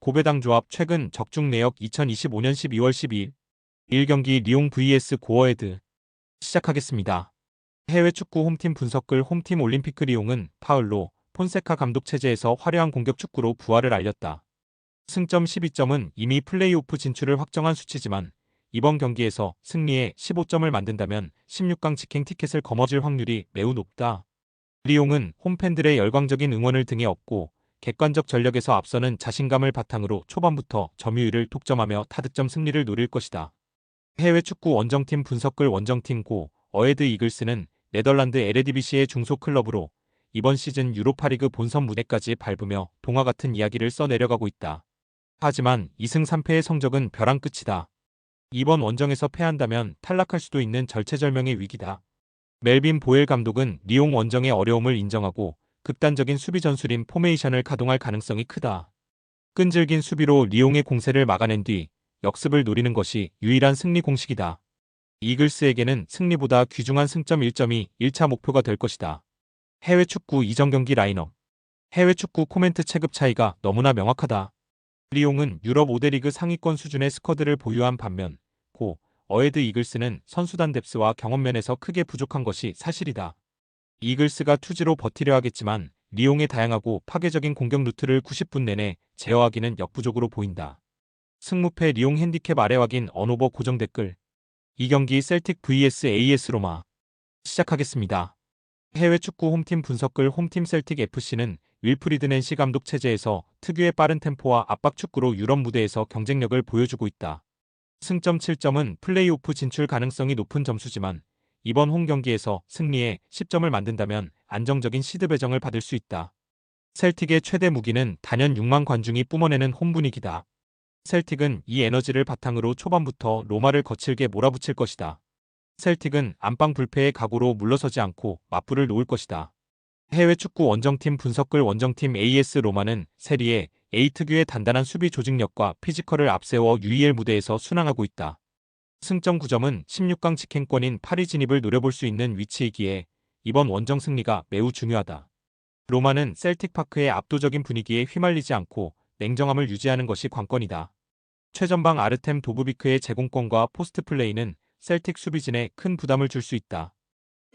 고배당 조합 최근 적중 내역 2025년 12월 12일 1경기 리옹 vs 고어헤드 시작하겠습니다. 해외 축구 홈팀 분석글 홈팀 올림피크 리옹은 파울로 폰세카 감독 체제에서 화려한 공격 축구로 부활을 알렸다. 승점 12점은 이미 플레이오프 진출을 확정한 수치지만 이번 경기에서 승리에 15점을 만든다면 16강 직행 티켓을 거머쥘 확률이 매우 높다. 리옹은 홈팬들의 열광적인 응원을 등에 업고 객관적 전력에서 앞서는 자신감을 바탕으로 초반부터 점유율을 독점하며 타득점 승리를 노릴 것이다. 해외 축구 원정팀 분석글 원정팀 고 어헤드 이글스는 네덜란드 에레디비시의 중소 클럽으로 이번 시즌 유로파리그 본선 무대까지 밟으며 동화 같은 이야기를 써내려가고 있다. 하지만 2승 3패의 성적은 벼랑 끝이다. 이번 원정에서 패한다면 탈락할 수도 있는 절체절명의 위기다. 멜빈 보엘 감독은 리옹 원정의 어려움을 인정하고 극단적인 수비 전술인 포메이션을 가동할 가능성이 크다. 끈질긴 수비로 리옹의 공세를 막아낸 뒤 역습을 노리는 것이 유일한 승리 공식이다. 이글스에게는 승리보다 귀중한 승점 1점이 1차 목표가 될 것이다. 해외 축구 이전 경기 라인업. 해외 축구 코멘트 체급 차이가 너무나 명확하다. 리옹은 유럽 5대 리그 상위권 수준의 스쿼드를 보유한 반면 고 어헤드 이글스는 선수단 뎁스와 경험 면에서 크게 부족한 것이 사실이다. 이글스가 투지로 버티려 하겠지만 리옹의 다양하고 파괴적인 공격 루트를 90분 내내 제어하기는 역부족으로 보인다. 승무패 리옹 핸디캡 아래 확인 언오버 고정 댓글. 이 경기 셀틱 vs AS 로마 시작하겠습니다. 해외 축구 홈팀 분석글 홈팀 셀틱 FC는 윌프리드 낸시 감독 체제에서 특유의 빠른 템포와 압박 축구로 유럽 무대에서 경쟁력을 보여주고 있다. 승점 7점은 플레이오프 진출 가능성이 높은 점수지만 이번 홈 경기에서 승리에 10점을 만든다면 안정적인 시드 배정을 받을 수 있다. 셀틱의 최대 무기는 단연 6만 관중이 뿜어내는 홈 분위기다. 셀틱은 이 에너지를 바탕으로 초반부터 로마를 거칠게 몰아붙일 것이다. 셀틱은 안방 불패의 각오로 물러서지 않고 맞불을 놓을 것이다. 해외 축구 원정팀 분석글 원정팀 AS 로마는 세리에 A 특유의 단단한 수비 조직력과 피지컬을 앞세워 UEL 무대에서 순항하고 있다. 승점 9점은 16강 직행권인 파리 진입을 노려볼 수 있는 위치이기에 이번 원정 승리가 매우 중요하다. 로마는 셀틱 파크의 압도적인 분위기에 휘말리지 않고 냉정함을 유지하는 것이 관건이다. 최전방 아르템 도브비크의 제공권과 포스트 플레이는 셀틱 수비진에 큰 부담을 줄 수 있다.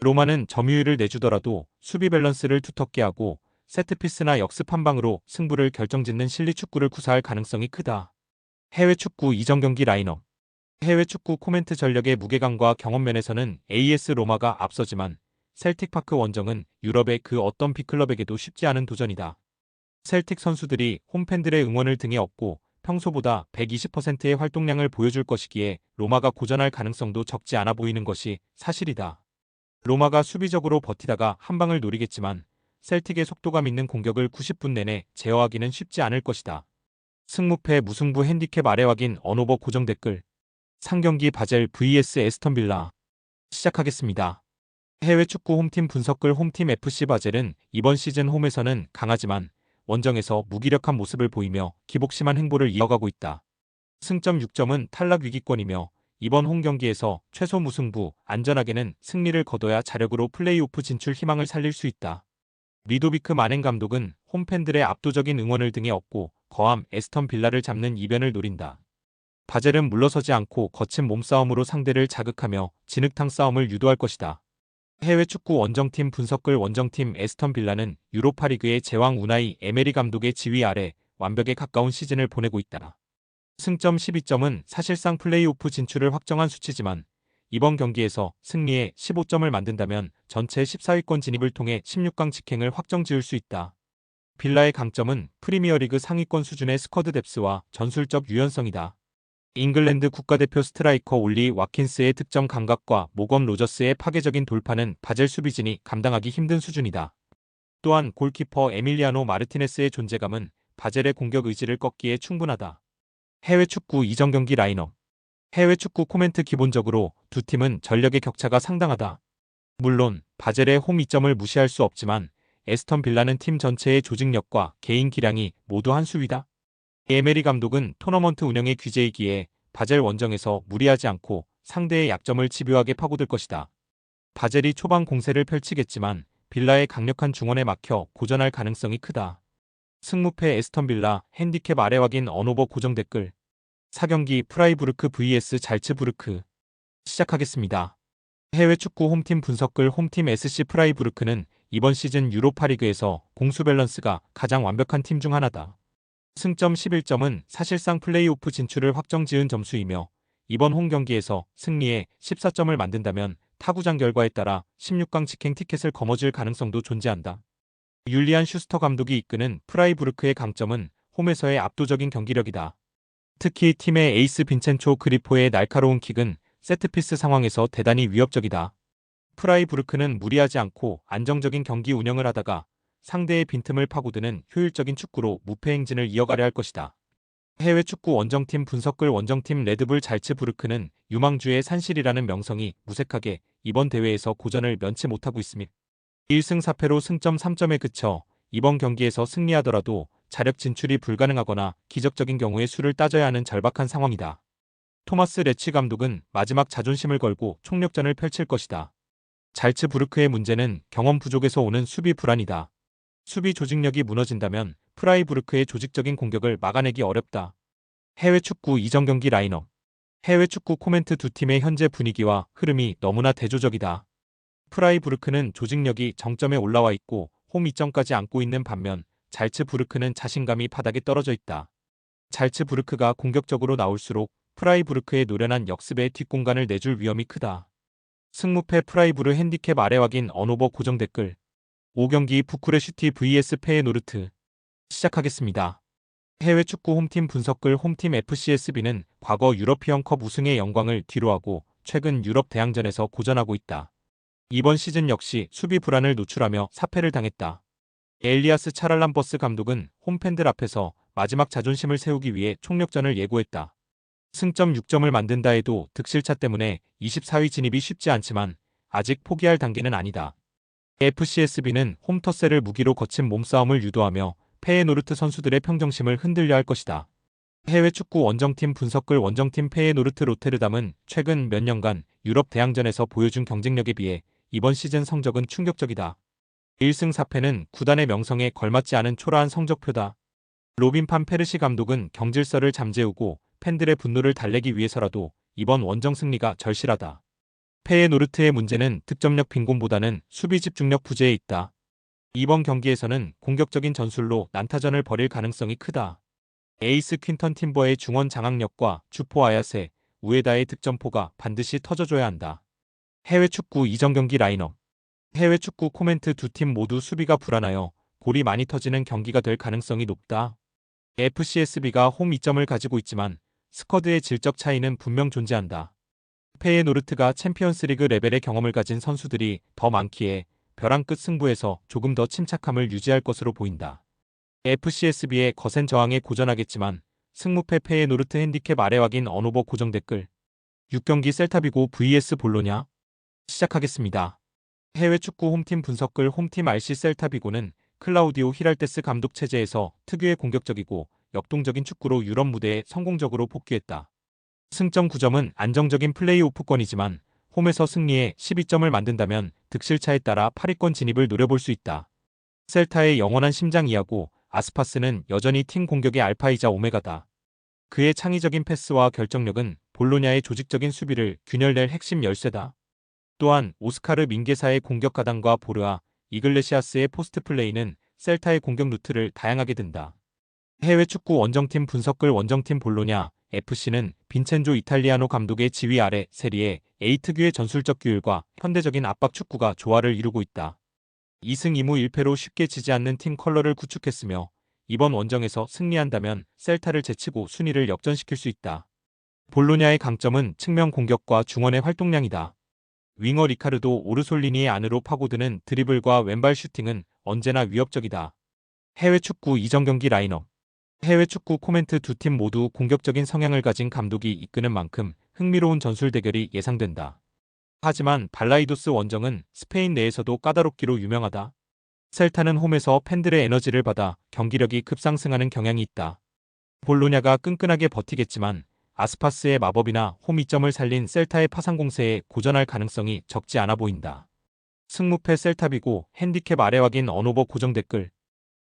로마는 점유율을 내주더라도 수비 밸런스를 두텁게 하고 세트피스나 역습 한 방으로 승부를 결정짓는 실리 축구를 구사할 가능성이 크다. 해외 축구 이전 경기 라인업. 해외 축구 코멘트 전력의 무게감과 경험 면에서는 AS 로마가 앞서지만 셀틱 파크 원정은 유럽의 그 어떤 빅클럽에게도 쉽지 않은 도전이다. 셀틱 선수들이 홈팬들의 응원을 등에 업고 평소보다 120%의 활동량을 보여줄 것이기에 로마가 고전할 가능성도 적지 않아 보이는 것이 사실이다. 로마가 수비적으로 버티다가 한 방을 노리겠지만 셀틱의 속도감 있는 공격을 90분 내내 제어하기는 쉽지 않을 것이다. 승무패 무승부 핸디캡 아래 확인 언오버 고정 댓글. 상경기 바젤 vs 에스턴 빌라 시작하겠습니다. 해외 축구 홈팀 분석글 홈팀 FC 바젤은 이번 시즌 홈에서는 강하지만 원정에서 무기력한 모습을 보이며 기복심한 행보를 이어가고 있다. 승점 6점은 탈락 위기권이며 이번 홈 경기에서 최소 무승부, 안전하게는 승리를 거둬야 자력으로 플레이오프 진출 희망을 살릴 수 있다. 리도비크 마넨 감독은 홈팬들의 압도적인 응원을 등에 업고 거함 에스턴 빌라를 잡는 이변을 노린다. 바젤은 물러서지 않고 거친 몸싸움으로 상대를 자극하며 진흙탕 싸움을 유도할 것이다. 해외 축구 원정팀 분석글 원정팀 에스턴 빌라는 유로파리그의 제왕 우나이 에메리 감독의 지휘 아래 완벽에 가까운 시즌을 보내고 있다. 승점 12점은 사실상 플레이오프 진출을 확정한 수치지만 이번 경기에서 승리에 15점을 만든다면 전체 14위권 진입을 통해 16강 직행을 확정지을 수 있다. 빌라의 강점은 프리미어리그 상위권 수준의 스쿼드 뎁스와 전술적 유연성이다. 잉글랜드 국가대표 스트라이커 올리 와킨스의 득점 감각과 모건 로저스의 파괴적인 돌파는 바젤 수비진이 감당하기 힘든 수준이다. 또한 골키퍼 에밀리아노 마르티네스의 존재감은 바젤의 공격 의지를 꺾기에 충분하다. 해외 축구 이전 경기 라인업. 해외 축구 코멘트 기본적으로 두 팀은 전력의 격차가 상당하다. 물론 바젤의 홈 이점을 무시할 수 없지만 에스턴 빌라는 팀 전체의 조직력과 개인 기량이 모두 한 수위다. 에메리 감독은 토너먼트 운영의 귀재이기에 바젤 원정에서 무리하지 않고 상대의 약점을 집요하게 파고들 것이다. 바젤이 초반 공세를 펼치겠지만 빌라의 강력한 중원에 막혀 고전할 가능성이 크다. 승무패 에스턴빌라 핸디캡 아래 확인 언오버 고정 댓글 4경기 프라이부르크 vs 잘츠부르크 시작하겠습니다. 해외 축구 홈팀 분석글 홈팀 SC 프라이부르크는 이번 시즌 유로파리그에서 공수 밸런스가 가장 완벽한 팀 중 하나다. 승점 11점은 사실상 플레이오프 진출을 확정지은 점수이며 이번 홈 경기에서 승리에 14점을 만든다면 타구장 결과에 따라 16강 직행 티켓을 거머쥘 가능성도 존재한다. 율리안 슈스터 감독이 이끄는 프라이부르크의 강점은 홈에서의 압도적인 경기력이다. 특히 팀의 에이스 빈첸초 그리포의 날카로운 킥은 세트피스 상황에서 대단히 위협적이다. 프라이부르크는 무리하지 않고 안정적인 경기 운영을 하다가 상대의 빈틈을 파고드는 효율적인 축구로 무패 행진을 이어가려 할 것이다. 해외 축구 원정팀 분석글 원정팀 레드불 잘츠부르크는 유망주의 산실이라는 명성이 무색하게 이번 대회에서 고전을 면치 못하고 있습니다. 1승 4패로 승점 3점에 그쳐 이번 경기에서 승리하더라도 자력 진출이 불가능하거나 기적적인 경우에 수를 따져야 하는 절박한 상황이다. 토마스 레치 감독은 마지막 자존심을 걸고 총력전을 펼칠 것이다. 잘츠부르크의 문제는 경험 부족에서 오는 수비 불안이다. 수비 조직력이 무너진다면 프라이부르크의 조직적인 공격을 막아내기 어렵다. 해외 축구 이전 경기 라인업. 해외 축구 코멘트 두 팀의 현재 분위기와 흐름이 너무나 대조적이다. 프라이부르크는 조직력이 정점에 올라와 있고 홈 2점까지 안고 있는 반면 잘츠부르크는 자신감이 바닥에 떨어져 있다. 잘츠부르크가 공격적으로 나올수록 프라이부르크의 노련한 역습에 뒷공간을 내줄 위험이 크다. 승무패 프라이부르 핸디캡 아래 확인 언오버 고정 댓글 5경기 부쿠레슈티 vs 페예노르트 시작하겠습니다. 해외 축구 홈팀 분석글 홈팀 FCSB는 과거 유러피언컵 우승의 영광을 뒤로하고 최근 유럽 대항전에서 고전하고 있다. 이번 시즌 역시 수비 불안을 노출하며 사패를 당했다. 엘리아스 차랄람버스 감독은 홈팬들 앞에서 마지막 자존심을 세우기 위해 총력전을 예고했다. 승점 6점을 만든다 해도 득실차 때문에 24위 진입이 쉽지 않지만 아직 포기할 단계는 아니다. FCSB는 홈터세를 무기로 거친 몸싸움을 유도하며 페예노르트 선수들의 평정심을 흔들려 할 것이다. 해외 축구 원정팀 분석글 원정팀 페예노르트 로테르담은 최근 몇 년간 유럽 대항전에서 보여준 경쟁력에 비해 이번 시즌 성적은 충격적이다. 1승 4패는 구단의 명성에 걸맞지 않은 초라한 성적표다. 로빈 판 페르시 감독은 경질서를 잠재우고 팬들의 분노를 달래기 위해서라도 이번 원정 승리가 절실하다. 페예노르트의 문제는 득점력 빈곤보다는 수비 집중력 부재에 있다. 이번 경기에서는 공격적인 전술로 난타전을 벌일 가능성이 크다. 에이스 퀸턴 팀버의 중원 장악력과 주포 아야세, 우에다의 득점포가 반드시 터져줘야 한다. 해외 축구 이전 경기 라인업. 해외 축구 코멘트 두 팀 모두 수비가 불안하여 골이 많이 터지는 경기가 될 가능성이 높다. FCSB가 홈 2점을 가지고 있지만 스쿼드의 질적 차이는 분명 존재한다. 페예노르트가 챔피언스리그 레벨의 경험을 가진 선수들이 더 많기에 벼랑 끝 승부에서 조금 더 침착함을 유지할 것으로 보인다. FCSB의 거센 저항에 고전하겠지만 승무패 페예노르트 핸디캡 아래 확인 언오버 고정 댓글 6경기 셀타비고 vs 볼로냐 시작하겠습니다. 해외 축구 홈팀 분석글 홈팀 RC 셀타비고는 클라우디오 히랄테스 감독 체제에서 특유의 공격적이고 역동적인 축구로 유럽 무대에 성공적으로 복귀했다. 승점 9점은 안정적인 플레이오프권이지만 홈에서 승리에 12점을 만든다면 득실차에 따라 8위권 진입을 노려볼 수 있다. 셀타의 영원한 심장이야고 아스파스는 여전히 팀 공격의 알파이자 오메가다. 그의 창의적인 패스와 결정력은 볼로냐의 조직적인 수비를 균열낼 핵심 열쇠다. 또한 오스카르 민게사의 공격 가담과 보르아, 이글레시아스의 포스트 플레이는 셀타의 공격 루트를 다양하게 든다. 해외 축구 원정팀 분석글 원정팀 볼로냐 FC는 빈첸조 이탈리아노 감독의 지휘 아래 세리에 A 특유의 전술적 규율과 현대적인 압박 축구가 조화를 이루고 있다. 2승 2무 1패로 쉽게 지지 않는 팀 컬러를 구축했으며 이번 원정에서 승리한다면 셀타를 제치고 순위를 역전시킬 수 있다. 볼로냐의 강점은 측면 공격과 중원의 활동량이다. 윙어 리카르도 오르솔리니의 안으로 파고드는 드리블과 왼발 슈팅은 언제나 위협적이다. 해외 축구 이전 경기 라인업. 해외 축구 코멘트 두 팀 모두 공격적인 성향을 가진 감독이 이끄는 만큼 흥미로운 전술 대결이 예상된다. 하지만 발라이도스 원정은 스페인 내에서도 까다롭기로 유명하다. 셀타는 홈에서 팬들의 에너지를 받아 경기력이 급상승하는 경향이 있다. 볼로냐가 끈끈하게 버티겠지만 아스파스의 마법이나 홈 2점을 살린 셀타의 파상 공세에 고전할 가능성이 적지 않아 보인다. 승무패 셀타비고 핸디캡 아래 확인 언오버 고정 댓글